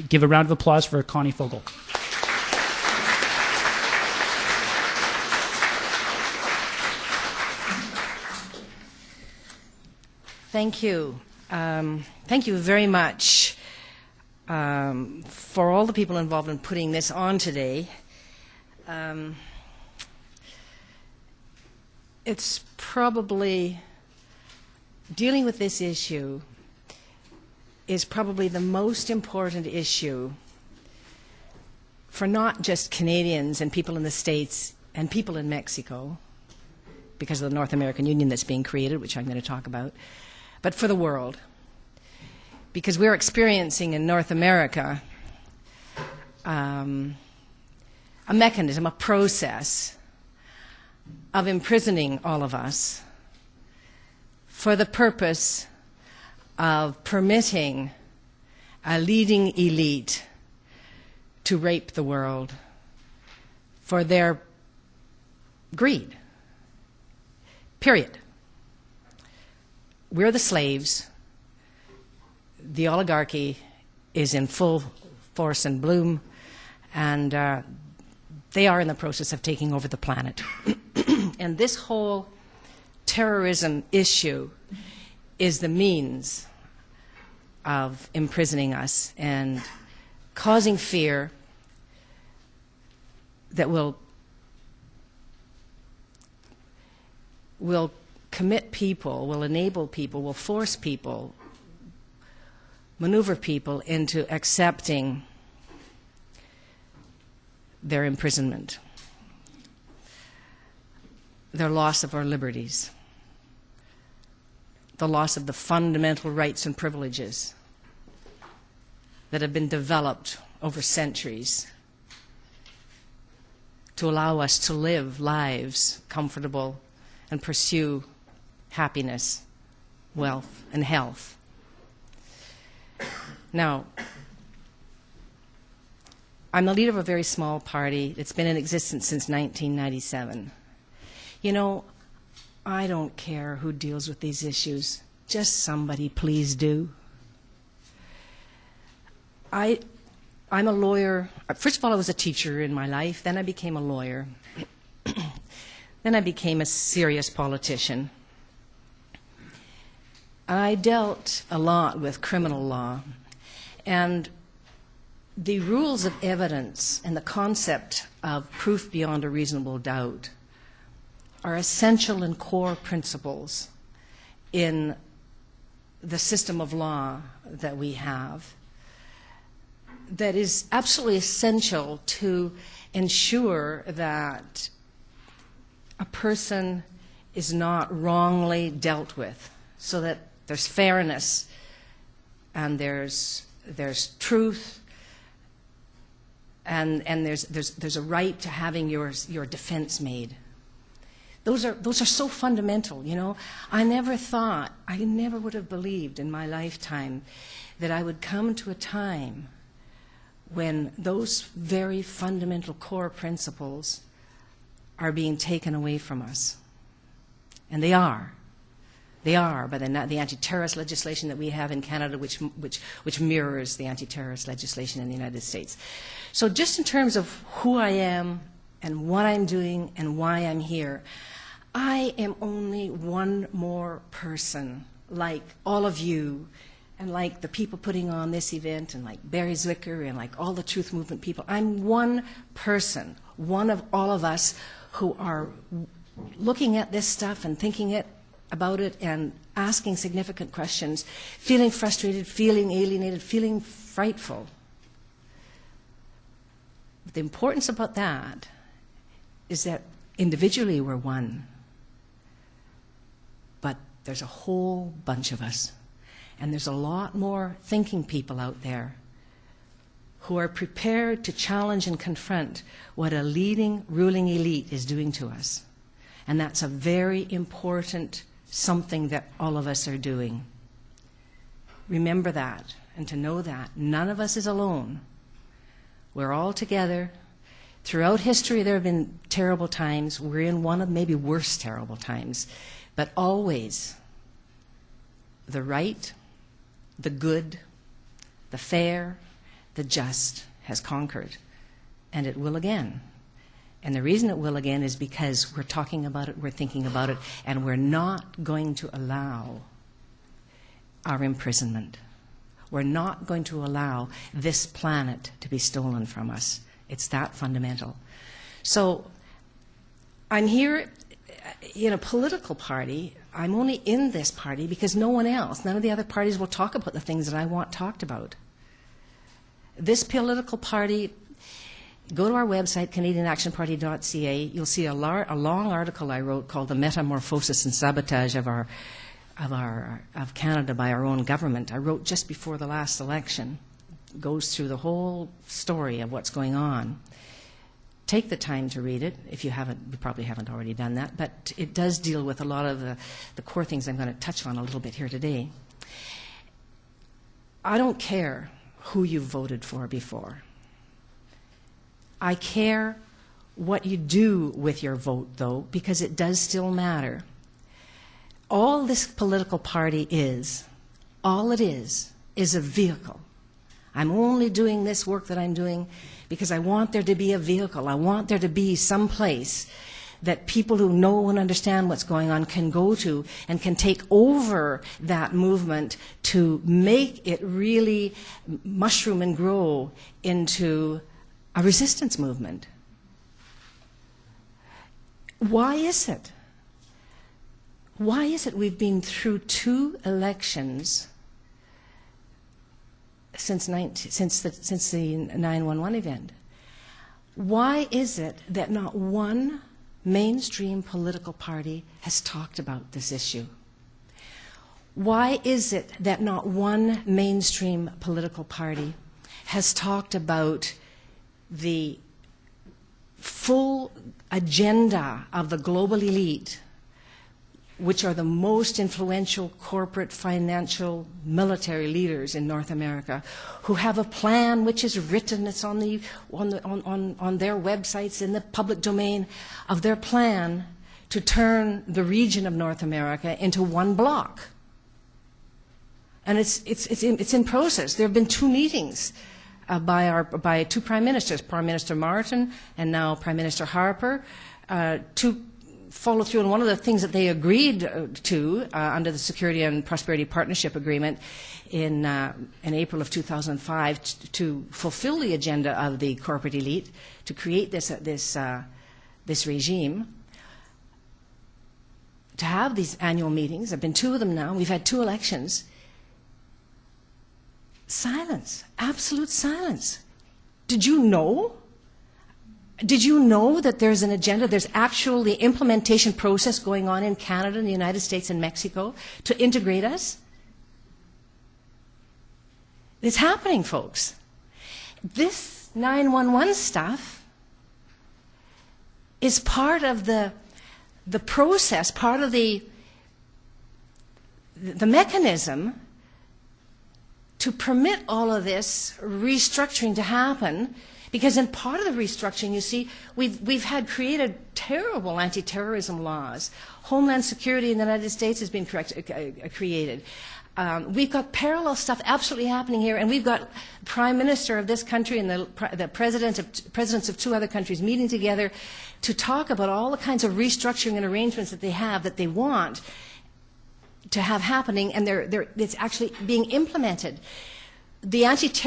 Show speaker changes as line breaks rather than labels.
give a round of applause for Connie Fogal.
Thank you. Thank you very much for all the people involved in putting this on today. It's probably, dealing with this issue is probably the most important issue for not just Canadians and people in the States and people in Mexico, because of the North American Union that's being created, which I'm going to talk about, but for the world. Because we're experiencing in North America a mechanism, a process of imprisoning all of us for the purpose of permitting a leading elite to rape the world for their greed. Period. We're the slaves. The oligarchy is in full force and bloom, and they are in the process of taking over the planet. And this whole terrorism issue is the means of imprisoning us and causing fear that will commit people, will enable people, will force people, maneuver people into accepting their imprisonment, their loss of our liberties, the loss of the fundamental rights and privileges that have been developed over centuries to allow us to live lives comfortable and pursue happiness, wealth, and health. Now, I'm the leader of a very small party that's been in existence since 1997. You know, I don't care who deals with these issues. Just somebody please do. I'm a lawyer. First of all, I was a teacher in my life. Then I became a lawyer. Then I became a serious politician. I dealt a lot with criminal law. And the rules of evidence and the concept of proof beyond a reasonable doubt are essential and core principles in the system of law that we have that is absolutely essential to ensure that a person is not wrongly dealt with, so that there's fairness and there's truth and there's a right to having your defense made. Those are so fundamental, you know. I never would have believed in my lifetime that I would come to a time when those very fundamental core principles are being taken away from us. And they are. They are by the anti-terrorist legislation that we have in Canada, which mirrors the anti-terrorist legislation in the United States. So just in terms of who I am and what I'm doing and why I'm here, I am only one more person like all of you and like the people putting on this event and like Barry Zwicker and like all the Truth Movement people. I'm one person, one of all of us who are looking at this stuff and thinking about it and asking significant questions, feeling frustrated, feeling alienated, feeling frightful. The importance about that is that individually we're one, but there's a whole bunch of us, and there's a lot more thinking people out there who are prepared to challenge and confront what a leading ruling elite is doing to us. And that's a very important something that all of us are doing. Remember that, and to know that none of us is alone. We're all together. Throughout history there have been terrible times. We're in one of maybe worse terrible times. But always the right, the good, the fair, the just has conquered, and it will again. And the reason it will again is because we're talking about it, we're thinking about it, and we're not going to allow our imprisonment. We're not going to allow this planet to be stolen from us. It's that fundamental. So I'm here in a political party. I'm only in this party because no one else, none of the other parties will talk about the things that I want talked about. This political party, go to our website, canadianactionparty.ca. You'll see a long article I wrote called "The Metamorphosis and Sabotage of Canada by Our Own Government." I wrote just before the last election. It goes through the whole story of what's going on. Take the time to read it. If you haven't, you probably haven't already done that, but it does deal with a lot of the core things I'm going to touch on a little bit here today. I don't care who you voted for before. I care what you do with your vote, though, because it does still matter. All this political party is, all it is a vehicle. I'm only doing this work that I'm doing because I want there to be a vehicle. I want there to be some place that people who know and understand what's going on can go to and can take over that movement to make it really mushroom and grow into a resistance movement. Why is it? Why is it we've been through 2 elections since the 9/11 event? Why is it that not one mainstream political party has talked about this issue? Why is it that not one mainstream political party has talked about the full agenda of the global elite, which are the most influential corporate, financial, military leaders in North America, who have a plan which is written, it's on their websites, in the public domain, of their plan to turn the region of North America into one block. And it's in process. There have been 2 meetings by 2 prime ministers, Prime Minister Martin and now Prime Minister Harper, to follow through on one of the things that they agreed to under the Security and Prosperity Partnership Agreement in April of 2005 to fulfill the agenda of the corporate elite, to create this regime, to have these annual meetings. There have been 2 of them now. We've had 2 elections. Silence, absolute silence. Did you know? Did you know that there's an agenda, there's actually implementation process going on in Canada and the United States and Mexico to integrate us? It's happening, folks. This 911 stuff is part of the process, part of the mechanism to permit all of this restructuring to happen. Because in part of the restructuring, you see, we've had created terrible anti-terrorism laws. Homeland Security in the United States has been created. We've got parallel stuff absolutely happening here, and we've got Prime Minister of this country and the presidents of 2 other countries meeting together to talk about all the kinds of restructuring and arrangements that they have, that they want to have happening, and it's actually being implemented. The